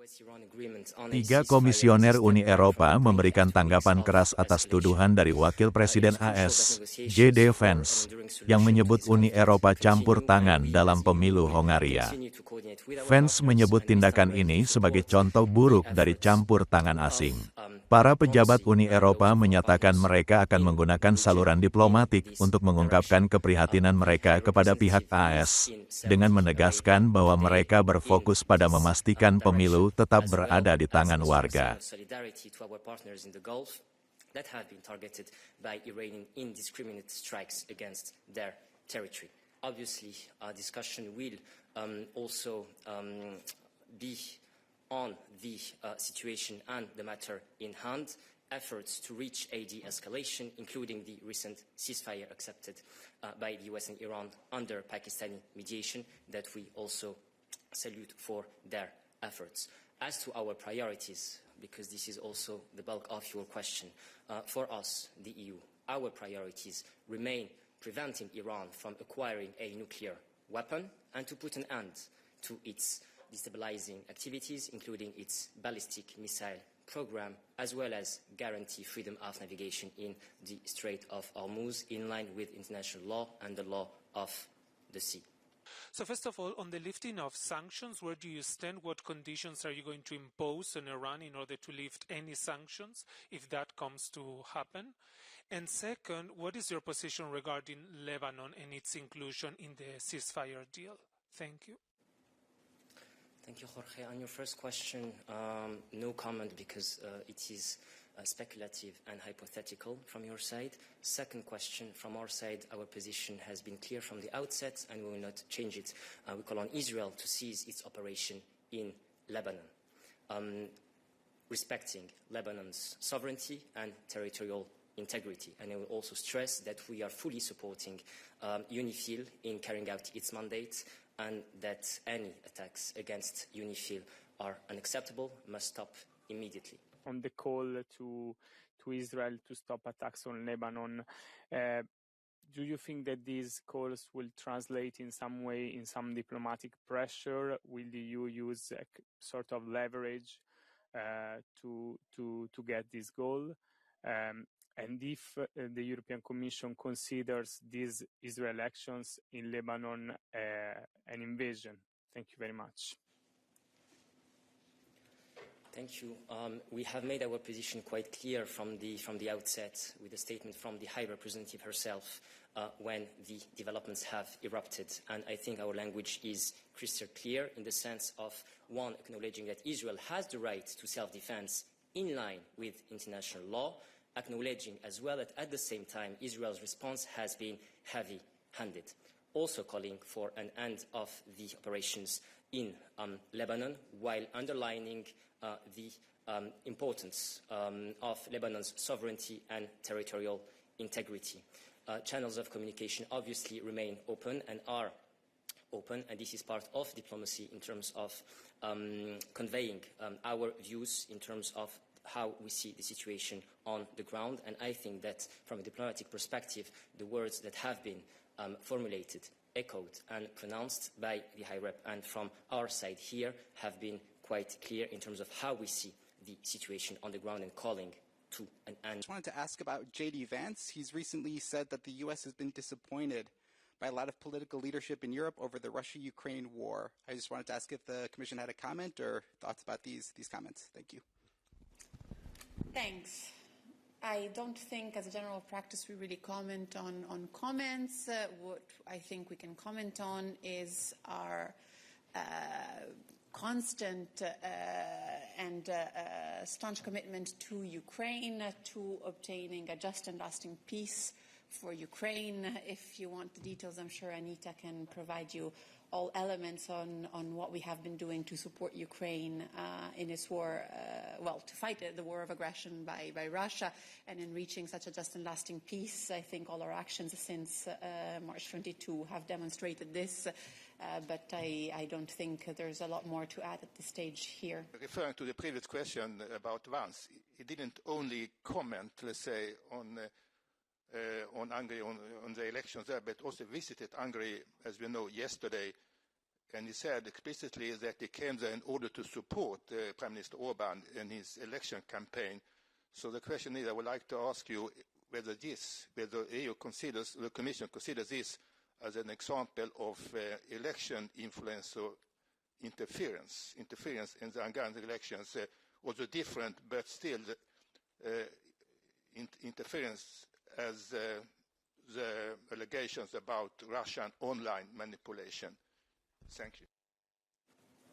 Tiga Komisioner Uni Eropa memberikan tanggapan keras atas tuduhan dari Wakil Presiden AS, Vance, yang menyebut Uni Eropa campur tangan dalam pemilu Hongaria. Vance menyebut tindakan ini sebagai contoh buruk dari campur tangan asing. Para pejabat Uni Eropa menyatakan mereka akan menggunakan saluran diplomatik untuk mengungkapkan keprihatinan mereka kepada pihak AS, dengan menegaskan bahwa mereka berfokus pada memastikan pemilu tetap berada di tangan warga. On the situation and the matter in hand, efforts to reach a de-escalation, including the recent ceasefire accepted by the US and Iran under Pakistani mediation, that we also salute for their efforts. As to our priorities, because this is also the bulk of your question, for us, the EU, our priorities remain preventing Iran from acquiring a nuclear weapon and to put an end to its destabilizing activities, including its ballistic missile program, as well as guarantee freedom of navigation in the Strait of Hormuz, in line with international law and the law of the sea. So first of all, on the lifting of sanctions, where do you stand? What conditions are you going to impose on Iran in order to lift any sanctions, if that comes to happen? And second, what is your position regarding Lebanon and its inclusion in the ceasefire deal? Thank you. Thank you, Jorge. On your first question, no comment because it is speculative and hypothetical from your side. Second question, from our side, our position has been clear from the outset and we will not change it. We call on Israel to cease its operation in Lebanon, respecting Lebanon's sovereignty and territorial integrity. And I will also stress that we are fully supporting UNIFIL in carrying out its mandate, and that any attacks against UNIFIL are unacceptable, must stop immediately. On the call to Israel to stop attacks on Lebanon, do you think that these calls will translate in some way in some diplomatic pressure? Will the EU use a sort of leverage to get this goal? And if the European Commission considers these Israel actions in Lebanon an invasion? Thank you very much. Thank you. We have made our position quite clear from the outset, with a statement from the High Representative herself when the developments have erupted. And I think our language is crystal clear in the sense of, one, acknowledging that Israel has the right to self-defense in line with international law, acknowledging as well that at the same time Israel's response has been heavy-handed, also calling for an end of the operations in Lebanon, while underlining the importance of Lebanon's sovereignty and territorial integrity. Channels of communication obviously remain open and are open, and this is part of diplomacy in terms of conveying our views in terms of how we see the situation on the ground. And I think that from a diplomatic perspective, the words that have been formulated, echoed and pronounced by the High Rep and from our side here have been quite clear in terms of how we see the situation on the ground and calling to an end. I just wanted to ask about J.D. Vance. He's recently said that the U.S. has been disappointed by a lot of political leadership in Europe over the Russia-Ukraine war. I just wanted to ask if the Commission had a comment or thoughts about these comments. Thank you. Thanks. I don't think, as a general practice, we really comment on comments. What I think we can comment on is our constant and staunch commitment to Ukraine, to obtaining a just and lasting peace for Ukraine. If you want the details, I'm sure Anita can provide you all elements on what we have been doing to support Ukraine in its war, to fight the war of aggression by Russia, and in reaching such a just and lasting peace. I think all our actions since March 22 have demonstrated this, but I don't think there's a lot more to add at this stage here. Referring to the previous question about Vance, he didn't only comment, let's say, on Hungary, on the elections there, but also visited Hungary, as we know, yesterday, and he said explicitly that he came there in order to support Prime Minister Orban in his election campaign. So the question is, I would like to ask you whether EU considers, the Commission considers this as an example of election influence or interference in the Hungarian elections, also different but still interference as the allegations about Russian online manipulation. Thank you.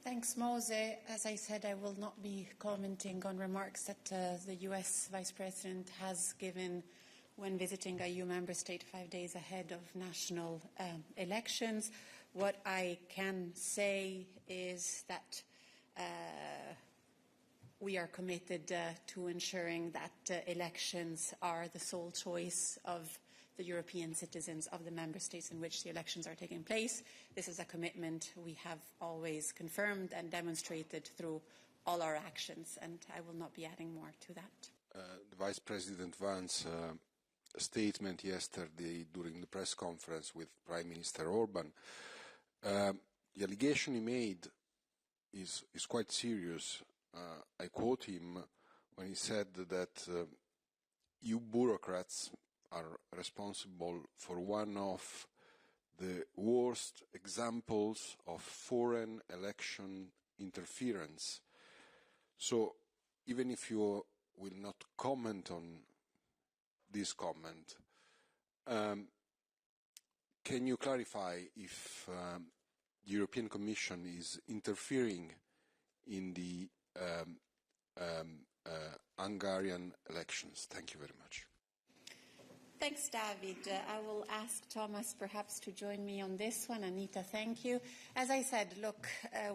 Thanks, Mose. As I said, I will not be commenting on remarks that the US Vice President has given when visiting a EU member state 5 days ahead of national elections. What I can say is that we are committed to ensuring that elections are the sole choice of the European citizens of the member states in which the elections are taking place. This is a commitment we have always confirmed and demonstrated through all our actions, and I will not be adding more to that. The Vice President Vance statement yesterday during the press conference with Prime Minister Orban, the allegation he made is quite serious. I quote him when he said that EU bureaucrats are responsible for one of the worst examples of foreign election interference. So even if you will not comment on this comment, can you clarify if the European Commission is interfering in the Hungarian elections? Thank you very much. Thanks, David. I will ask Thomas perhaps to join me on this one. Anita, thank you. As I said, look,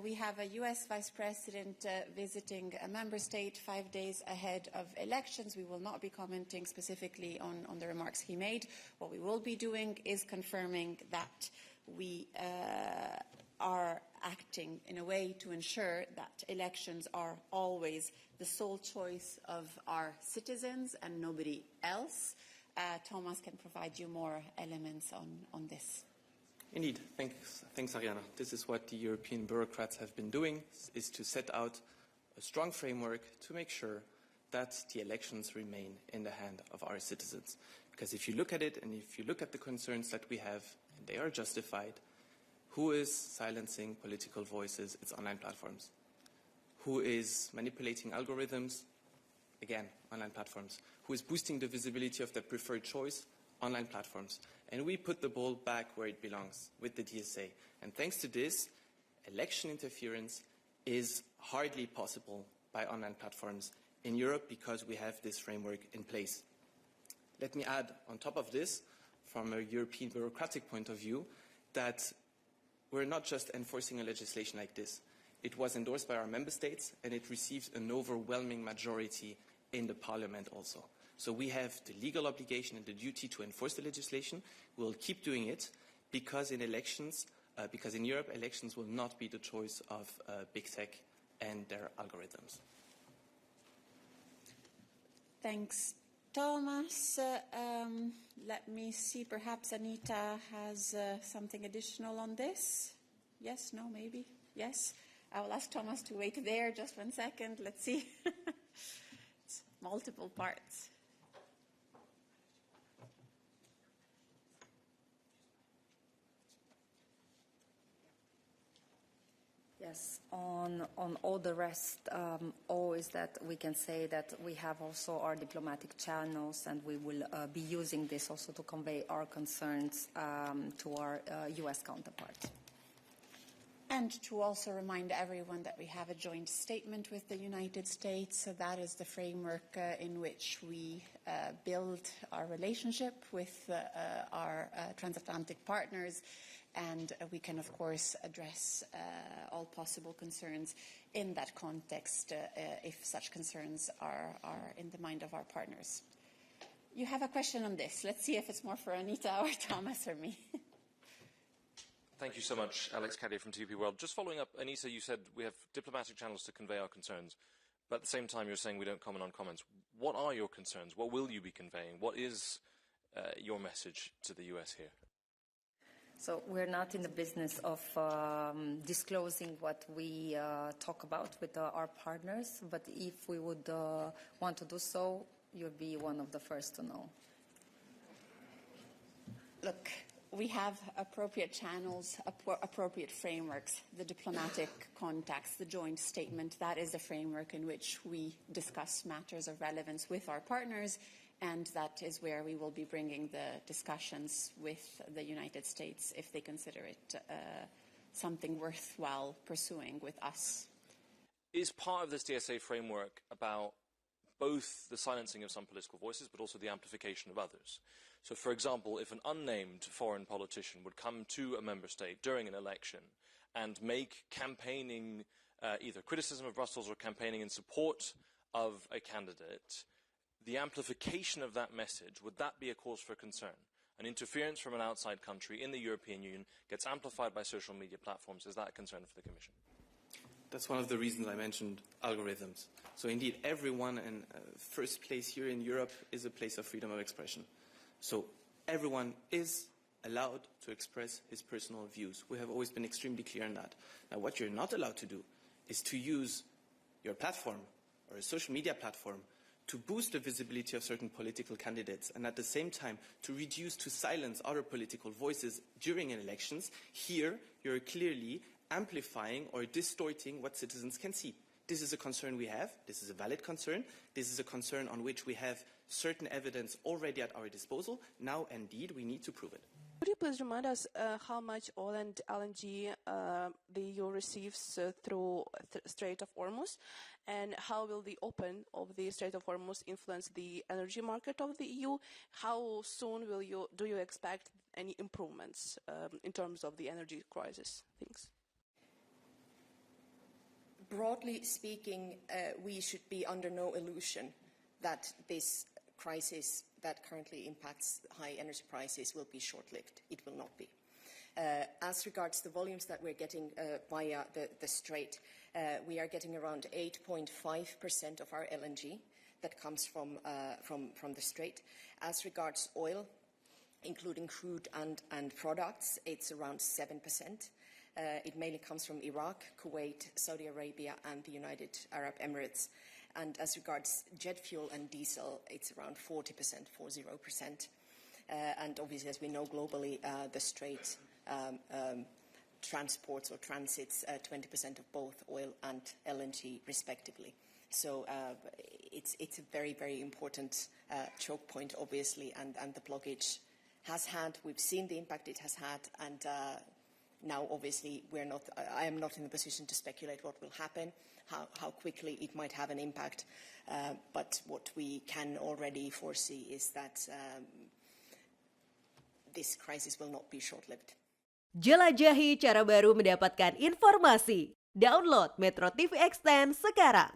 we have a US Vice President visiting a member state 5 days ahead of elections. We will not be commenting specifically on the remarks he made. What we will be doing is confirming that we are acting in a way to ensure that elections are always the sole choice of our citizens and nobody else. Thomas can provide you more elements on this. Indeed. Thanks, Ariana. This is what the European bureaucrats have been doing, is to set out a strong framework to make sure that the elections remain in the hand of our citizens. Because if you look at it, and if you look at the concerns that we have, and they are justified, who is silencing political voices? It's online platforms. Who is manipulating algorithms? Again, online platforms. Who is boosting the visibility of their preferred choice? Online platforms. And we put the ball back where it belongs, with the DSA. And thanks to this, election interference is hardly possible by online platforms in Europe because we have this framework in place. Let me add on top of this, from a European bureaucratic point of view, that we're not just enforcing a legislation like this. It was endorsed by our member states and it received an overwhelming majority in the parliament also. So we have the legal obligation and the duty to enforce the legislation. We'll keep doing it because in elections, because in Europe, elections will not be the choice of big tech and their algorithms. Thanks, Thomas. Let me see, perhaps Anita has something additional on this. Yes, no, maybe? Yes? I will ask Thomas to wait there just 1 second. Let's see. It's multiple parts. Yes, on all the rest, always that we can say that we have also our diplomatic channels and we will be using this also to convey our concerns to our US counterparts. And to also remind everyone that we have a joint statement with the United States. So that is the framework in which we build our relationship with our transatlantic partners. And we can, of course, address all possible concerns in that context if such concerns are in the mind of our partners. You have a question on this. Let's see if it's more for Anita or Thomas or me. Thank you so much, Alex Caddier from TP World. Just following up, Anita, you said we have diplomatic channels to convey our concerns, but at the same time you're saying we don't comment on comments. What are your concerns? What will you be conveying? What is your message to the US here? So we're not in the business of disclosing what we talk about with our partners, but if we would want to do so, you'll be one of the first to know. Look, we have appropriate channels, appropriate frameworks, the diplomatic contacts, the joint statement. That is the framework in which we discuss matters of relevance with our partners, and that is where we will be bringing the discussions with the United States if they consider it something worthwhile pursuing with us. Is part of this DSA framework about both the silencing of some political voices but also the amplification of others? So, for example, if an unnamed foreign politician would come to a member state during an election and make campaigning, either criticism of Brussels or campaigning in support of a candidate, the amplification of that message, would that be a cause for concern? An interference from an outside country in the European Union gets amplified by social media platforms. Is that a concern for the Commission? That's one of the reasons I mentioned algorithms. So indeed, everyone in first place here in Europe is a place of freedom of expression. So everyone is allowed to express his personal views. We have always been extremely clear on that. Now, what you're not allowed to do is to use your platform or a social media platform to boost the visibility of certain political candidates and at the same time to reduce, to silence other political voices during elections. Here, you're clearly amplifying or distorting what citizens can see. This is a concern we have. This is a valid concern. This is a concern on which we have certain evidence already at our disposal. Now, indeed, we need to prove it. Could you please remind us how much oil and LNG the EU receives through Strait of Hormuz, and how will the open of the Strait of Hormuz influence the energy market of the EU? How soon do you expect any improvements in terms of the energy crisis? Thanks. Broadly speaking, we should be under no illusion that this crisis that currently impacts high energy prices will be short-lived. It will not be. As regards the volumes that we're getting via the Strait, we are getting around 8.5% of our LNG that comes from the Strait. As regards oil, including crude and products, it's around 7%. It mainly comes from Iraq, Kuwait, Saudi Arabia, and the United Arab Emirates. And as regards jet fuel and diesel, it's around 40%, 40%. And obviously, as we know globally, the Strait transports or transits 20% of both oil and LNG, respectively. So it's a very, very important choke point, obviously, and the blockage has had. We've seen the impact it has had, and now, obviously, I am not in the position to speculate what will happen, how quickly it might have an impact. But what we can already foresee is that this crisis will not be short-lived. Jelajahi cara baru mendapatkan informasi. Download MetroTV Extend sekarang.